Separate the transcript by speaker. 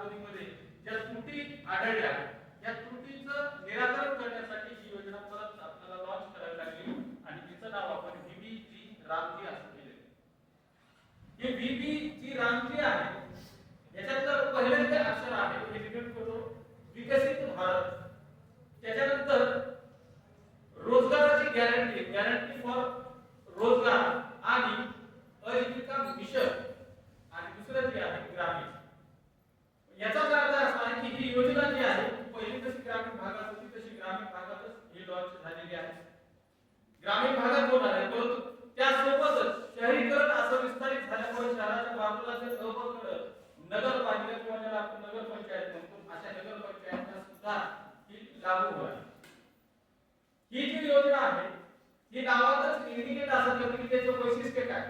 Speaker 1: कालावधीमध्ये ज्या त्रुटी आढळल्या या त्रुटीचं निराकरण करण्यासाठी ही योजना परत आपल्याला लॉन्च करावी लागली आणि तिचं नाव आपण व्हीबीजी रामजी असं केलं. हे व्हीबीजी रामजी आहे याच्यातलं पहिलं जे अक्षर आहे हे रिपीट करतो, विकसित भारत. त्याच्यानंतर रोजगाराची गॅरंटी, गॅरंटी फॉर रोजगार आणि आजीविका मिशन, आणि दुसरं जे आहे ग्रामीण. याचा अर्थ असा आहे की ही योजना जी आहे पहिली जशी ग्रामीण भागात होती तशी ग्रामीण भागातच ही लॉन्च झालेली आहे. ग्रामीण भागात होणार आहे, परंतु त्यासोबतच शहरीकरण असं विस्तारित झाल्यामुळे शहराच्या बाजूला जे उपकरण नगरपालिका किंवा ज्याला आपण नगरपंचायत म्हणतो अशा नगरपंचायतींना सुद्धा ही लागू होणार. ही जी योजना आहे ही नावातच इंडिकेट असं करते की त्याचं वैशिष्ट्य काय.